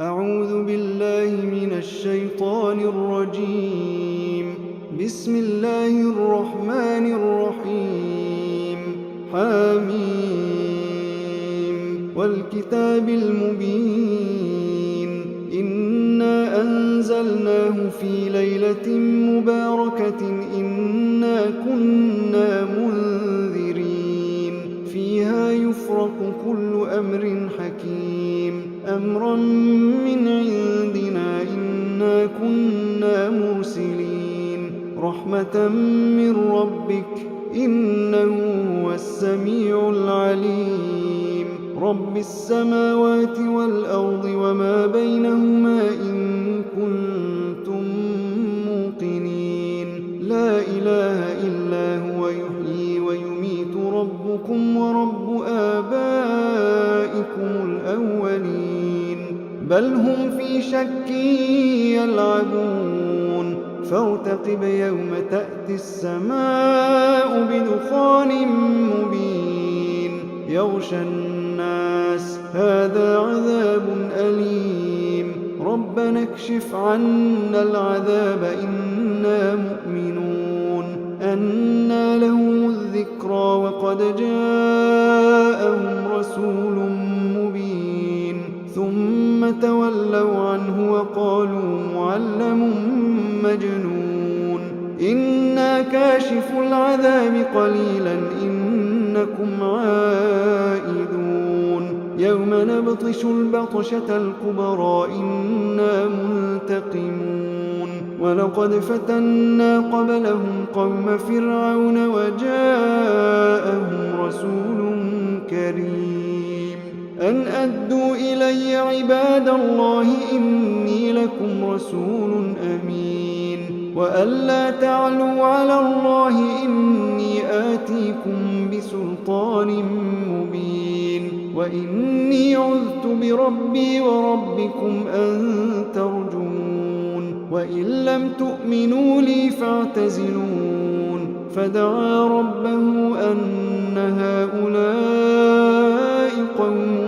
أعوذ بالله من الشيطان الرجيم. بسم الله الرحمن الرحيم. حميم والكتاب المبين. إنا أنزلناه في ليلة مباركة إنا كنا منذرين فيها يفرق كل أمر حكيم أمرا من عندنا إنا كنا مرسلين رحمة من ربك إنه هو السميع العليم رب السماوات والأرض وما بينهما إن كنتم موقنين لا إله إلا هو يحيي ويميت ربكم ورب آبائكم الأولين بل هم في شك يلعبون فارتقب يوم تأتي السماء بدخان مبين يغشى الناس هذا عذاب أليم ربنا اكشف عنا العذاب إنا مؤمنون أنى لهم الذكرى وقد جاءهم رسول مبين ثم تولوا عنه وقالوا معلم مجنون إنا كاشف العذاب قليلا إنكم عائدون يوم نبطش البطشة الكبرى إنا منتقمون ولقد فتنا قبلهم قوم فرعون وجاءهم رسول كريم أن أدوا إلي عباد الله إني لكم رسول أمين وألا تعلوا على الله إني آتيكم بسلطان مبين وإني عذت بربي وربكم أن ترجمون وإن لم تؤمنوا لي فاعتزلون فدعا ربه أن هؤلاء قوم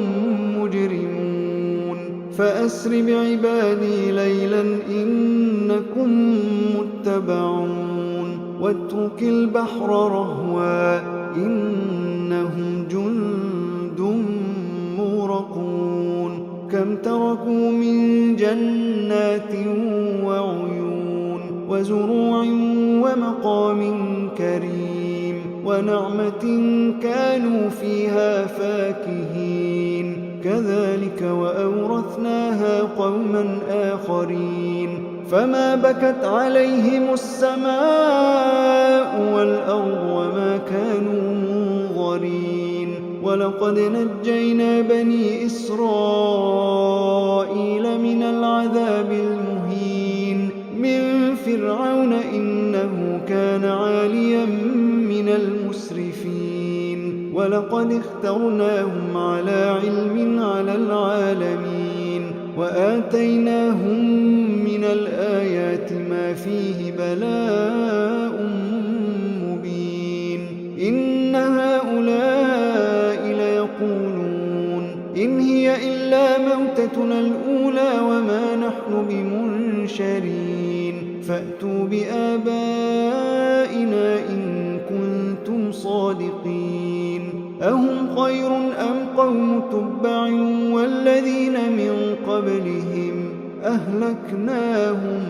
مجرمون فأسر بعبادي ليلا إنكم متبعون واترك البحر رهوا إنهم جند مغرقون كم تركوا من جنات وعيون وزروع ومقام كريم ونعمة كانوا فيها فاكهين كذلك وأورثناها قوما آخرين فما بكت عليهم السماء والأرض وما كانوا منظرين ولقد نجينا بني إسرائيل من العذاب المهين من فرعون إنه كان عاليا من المسرفين ولقد اخترناهم على علم على العالمين وآتيناهم من الآيات ما فيه بلاء مبين إن هؤلاء ليقولون إن هي إلا موتتنا الأولى وما نحن بمنشرين فأتوا بآبائنا إن كنتم صادقين أهم خير أم قوم تبع والذين من قبلهم أهلكناهم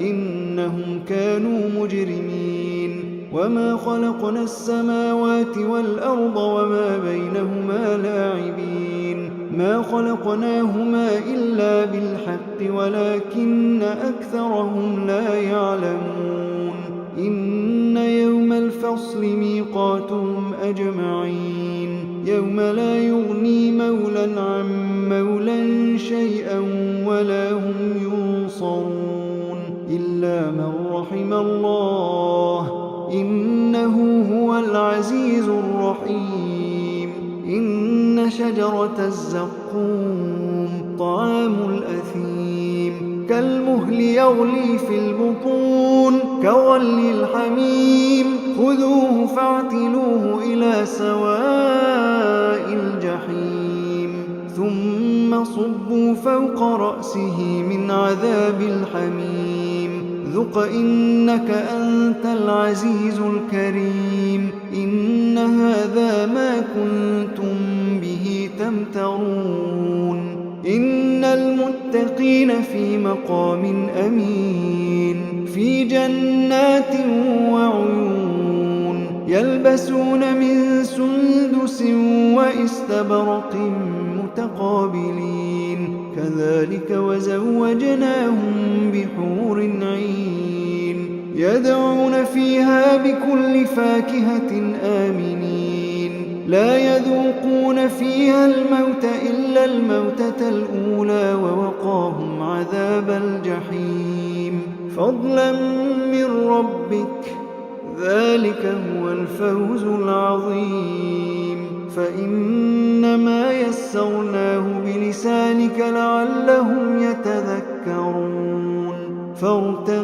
إنهم كانوا مجرمين وما خلقنا السماوات والأرض وما بينهما لاعبين ما خلقناهما إلا بالحق ولكن أكثرهم لا يعلمون إن يوم الفصل ميقاتهم أجمعين يوم لا يغني مولى عن مولى شيئا ولا هم ينصرون إلا من رحم الله إنه هو العزيز الرحيم إن شجرة الزقوم طعام الأثيم كالمهل يغلي في البطون كغلي الحميم خذوه فاعتلوه إلى سواء الجحيم ثم ثم صبوا فوق رأسه من عذاب الحميم ذق إنك أنت العزيز الكريم إن هذا ما كنتم به تمترون إن المتقين في مقام أمين في جنات وعيون يلبسون من سندس وإستبرق متقابلين كذلك وزوجناهم بحور عين يدعون فيها بكل فاكهة آمنين لا يذوقون فيها الموت إلا الموتة الأولى ووقاهم عذاب الجحيم فضلا من ربك ذلك هو الفوز العظيم فإنما يسرناه بلسانك لعلهم يتذكرون فارتقب